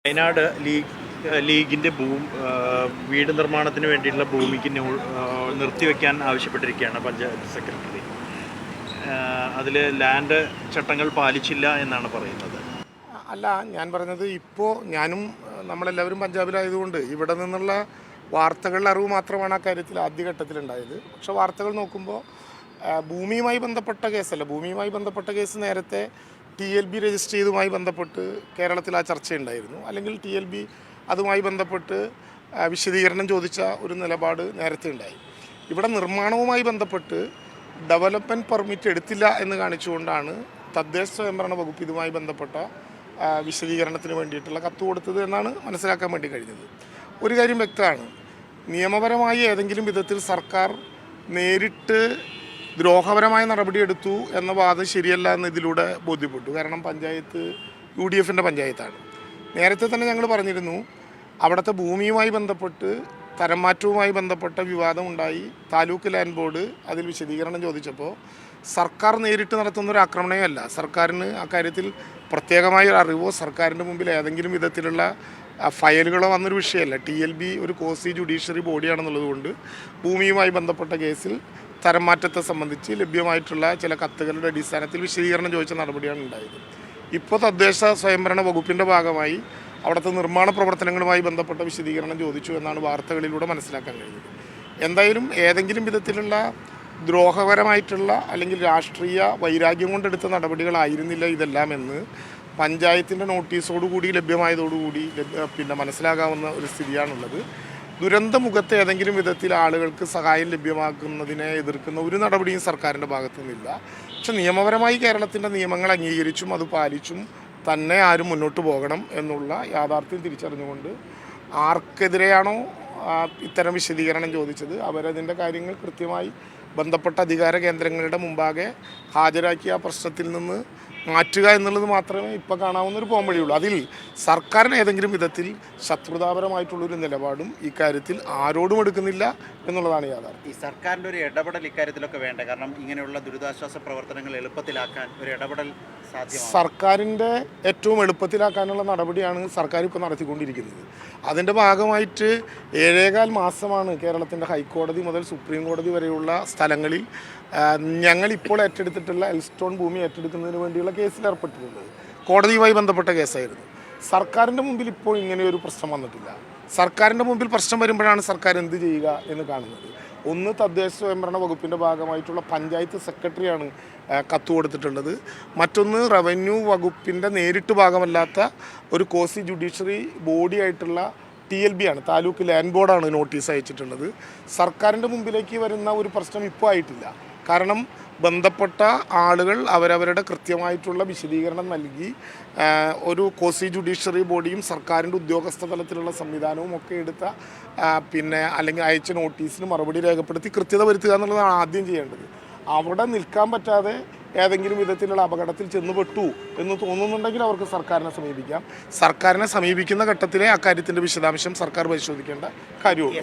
വയനാട് ലീഗിൻ്റെ വീട് നിർമ്മാണത്തിന് വേണ്ടിയിട്ടുള്ള ഭൂമിക്ക് നിർത്തിവെക്കാൻ ആവശ്യപ്പെട്ടിരിക്കുകയാണ് പഞ്ചായത്ത് സെക്രട്ടറി. അതിൽ ലാൻഡ് ചട്ടങ്ങൾ പാലിച്ചില്ല എന്നാണ് പറയുന്നത്. അല്ല, ഞാൻ പറഞ്ഞത് ഇപ്പോൾ ഞാനും നമ്മളെല്ലാവരും പഞ്ചാബിലായതുകൊണ്ട് ഇവിടെ നിന്നുള്ള വാർത്തകളുടെ അറിവ് മാത്രമാണ് ആ കാര്യത്തിൽ ആദ്യഘട്ടത്തിലുണ്ടായത്. പക്ഷേ വാർത്തകൾ നോക്കുമ്പോൾ ഭൂമിയുമായി ബന്ധപ്പെട്ട കേസല്ല, ഭൂമിയുമായി ബന്ധപ്പെട്ട കേസ് നേരത്തെ TLB രജിസ്റ്റർ ചെയ്തതുമായി ബന്ധപ്പെട്ട് കേരളത്തിൽ ആ ചർച്ചയുണ്ടായിരുന്നു. അല്ലെങ്കിൽ TLB അതുമായി ബന്ധപ്പെട്ട് വിശദീകരണം ചോദിച്ച ഒരു നിലപാട് നേരത്തെ ഉണ്ടായി. ഇവിടെ നിർമ്മാണവുമായി ബന്ധപ്പെട്ട് ഡെവലപ്മെൻറ്റ് പെർമിറ്റ് എടുത്തില്ല എന്ന് കാണിച്ചുകൊണ്ടാണ് തദ്ദേശ സ്വയംഭരണ വകുപ്പ് ഇതുമായി ബന്ധപ്പെട്ട വിശദീകരണത്തിന് വേണ്ടിയിട്ടുള്ള കത്ത് കൊടുത്തത് എന്നാണ് മനസ്സിലാക്കാൻ വേണ്ടി കഴിഞ്ഞത്. ഒരു കാര്യം വ്യക്തമാണ്, നിയമപരമായി ഏതെങ്കിലും വിധത്തിൽ സർക്കാർ നേരിട്ട് ദ്രോഹപരമായ നടപടിയെടുത്തു എന്ന വാദം ശരിയല്ല എന്ന് ഇതിലൂടെ ബോധ്യപ്പെട്ടു. കാരണം പഞ്ചായത്ത് UDFൻ്റെ പഞ്ചായത്താണ്. നേരത്തെ തന്നെ ഞങ്ങൾ പറഞ്ഞിരുന്നു, അവിടുത്തെ ഭൂമിയുമായി ബന്ധപ്പെട്ട് തരംമാറ്റവുമായി ബന്ധപ്പെട്ട വിവാദം ഉണ്ടായി. താലൂക്ക് ലാൻഡ് ബോർഡ് അതിൽ വിശദീകരണം ചോദിച്ചപ്പോൾ സർക്കാർ നേരിട്ട് നടത്തുന്നൊരു ആക്രമണമല്ല, സർക്കാരിന് അക്കാര്യത്തിൽ പ്രത്യേകമായ അറിവോ സർക്കാരിൻ്റെ മുമ്പിൽ ഏതെങ്കിലും വിധത്തിലുള്ള ഫയലുകളോ വന്നൊരു വിഷയമല്ല. TLB ഒരു കോസി ജുഡീഷ്യറി ബോഡിയാണെന്നുള്ളത് കൊണ്ട് ഭൂമിയുമായി ബന്ധപ്പെട്ട കേസിൽ തരംമാറ്റത്തെ സംബന്ധിച്ച് ലഭ്യമായിട്ടുള്ള ചില കത്തുകളുടെ അടിസ്ഥാനത്തിൽ വിശദീകരണം ചോദിച്ച നടപടിയാണ് ഉണ്ടായത്. ഇപ്പോൾ തദ്ദേശ സ്വയംഭരണ വകുപ്പിൻ്റെ ഭാഗമായി അവിടുത്തെ നിർമ്മാണ പ്രവർത്തനങ്ങളുമായി ബന്ധപ്പെട്ട വിശദീകരണം ചോദിച്ചു എന്നാണ് വാർത്തകളിലൂടെ മനസ്സിലാക്കാൻ കഴിയുന്നത്. എന്തായാലും ഏതെങ്കിലും വിധത്തിലുള്ള ദ്രോഹപരമായിട്ടുള്ള അല്ലെങ്കിൽ രാഷ്ട്രീയ വൈരാഗ്യം കൊണ്ടെടുത്ത നടപടികളായിരുന്നില്ല ഇതെല്ലാം എന്ന് പഞ്ചായത്തിൻ്റെ നോട്ടീസോടുകൂടി ലഭ്യമായതോടുകൂടി മനസ്സിലാകാവുന്ന ഒരു സ്ഥിതിയാണുള്ളത്. ദുരന്തമുഖത്ത് ഏതെങ്കിലും വിധത്തിൽ ആളുകൾക്ക് സഹായം ലഭ്യമാക്കുന്നതിനെ എതിർക്കുന്ന ഒരു നടപടിയും സർക്കാരിൻ്റെ ഭാഗത്തു നിന്നില്ല. പക്ഷെ നിയമപരമായി കേരളത്തിൻ്റെ നിയമങ്ങൾ അംഗീകരിച്ചും അത് പാലിച്ചും തന്നെ ആരും മുന്നോട്ട് പോകണം എന്നുള്ള യാഥാർത്ഥ്യം തിരിച്ചറിഞ്ഞുകൊണ്ട് ആർക്കെതിരെയാണോ ഇത്തരം വിശദീകരണം ചോദിച്ചത് അവരതിൻ്റെ കാര്യങ്ങൾ കൃത്യമായി ബന്ധപ്പെട്ട അധികാര കേന്ദ്രങ്ങളുടെ മുമ്പാകെ ഹാജരാക്കി ആ പ്രശ്നത്തിൽ നിന്ന് മാറ്റുക എന്നുള്ളത് മാത്രമേ ഇപ്പോൾ കാണാവുന്നൊരു പോംവഴിയുള്ളൂ. അതിൽ സർക്കാരിന് ഏതെങ്കിലും വിധത്തിൽ ശത്രുതാപരമായിട്ടുള്ളൊരു നിലപാടും ഇക്കാര്യത്തിൽ ആരോടും എടുക്കുന്നില്ല എന്നുള്ളതാണ് യാഥാർത്ഥ്യം. ഈ സർക്കാരിൻ്റെ ഒരു ഇടപെടൽ ഇക്കാര്യത്തിലൊക്കെ വേണ്ട, കാരണം ഇങ്ങനെയുള്ള ദുരിതാശ്വാസ പ്രവർത്തനങ്ങൾ എളുപ്പത്തിലാക്കാൻ ഒരു ഇടപെടൽ സാധ്യമാണ്. സർക്കാരിൻ്റെ ഏറ്റവും എളുപ്പത്തിലാക്കാനുള്ള നടപടിയാണ് സർക്കാർ ഇപ്പോൾ നടത്തിക്കൊണ്ടിരിക്കുന്നത്. അതിൻ്റെ ഭാഗമായിട്ട് 7.25 മാസമാണ് കേരളത്തിൻ്റെ ഹൈക്കോടതി മുതൽ സുപ്രീം കോടതി വരെയുള്ള സ്ഥലങ്ങളിൽ ഞങ്ങളിപ്പോൾ ഏറ്റെടുത്തിട്ടുള്ള എൽസ്റ്റോൺ ഭൂമി ഏറ്റെടുക്കുന്നതിന് വേണ്ടിയുള്ള കേസിൽ ഏർപ്പെട്ടിട്ടുള്ളത്. കോടതിയുമായി ബന്ധപ്പെട്ട കേസായിരുന്നു. സർക്കാരിൻ്റെ മുമ്പിൽ ഇപ്പോൾ ഇങ്ങനെയൊരു പ്രശ്നം വന്നിട്ടില്ല. സർക്കാരിൻ്റെ മുമ്പിൽ പ്രശ്നം വരുമ്പോഴാണ് സർക്കാർ എന്ത് ചെയ്യുക എന്ന് കാണുന്നത്. ഒന്ന്, തദ്ദേശ സ്വയംഭരണ വകുപ്പിൻ്റെ ഭാഗമായിട്ടുള്ള പഞ്ചായത്ത് സെക്രട്ടറിയാണ് കത്ത് കൊടുത്തിട്ടുള്ളത്. മറ്റൊന്ന്, റവന്യൂ വകുപ്പിൻ്റെ നേരിട്ട് ഭാഗമല്ലാത്ത ഒരു കോസി ജുഡീഷ്യറി ബോഡിയായിട്ടുള്ള TLB ആണ്, താലൂക്ക് ലാൻഡ് ബോർഡാണ് നോട്ടീസ് അയച്ചിട്ടുള്ളത്. സർക്കാരിൻ്റെ മുമ്പിലേക്ക് വരുന്ന ഒരു പ്രശ്നം ഇപ്പോൾ ആയിട്ടില്ല. കാരണം ബന്ധപ്പെട്ട ആളുകൾ അവരവരുടെ കൃത്യമായിട്ടുള്ള വിശദീകരണം നൽകി ഒരു കോസി ജുഡീഷ്യറി ബോഡിയും സർക്കാരിൻ്റെ ഉദ്യോഗസ്ഥ തലത്തിലുള്ള സംവിധാനവും ഒക്കെ എടുത്ത അല്ലെങ്കിൽ അയച്ച നോട്ടീസിന് മറുപടി രേഖപ്പെടുത്തി കൃത്യത വരുത്തുക എന്നുള്ളതാണ് ആദ്യം ചെയ്യേണ്ടത്. അവിടെ നിൽക്കാൻ പറ്റാതെ ഏതെങ്കിലും വിധത്തിലുള്ള അപകടത്തിൽ ചെന്നുപെട്ടു എന്ന് തോന്നുന്നുണ്ടെങ്കിൽ അവർക്ക് സർക്കാരിനെ സമീപിക്കാം. സർക്കാരിനെ സമീപിക്കുന്ന ഘട്ടത്തിലെ അക്കാര്യത്തിൻ്റെ വിശദാംശം സർക്കാർ പരിശോധിക്കേണ്ട കാര്യമുള്ളൂ.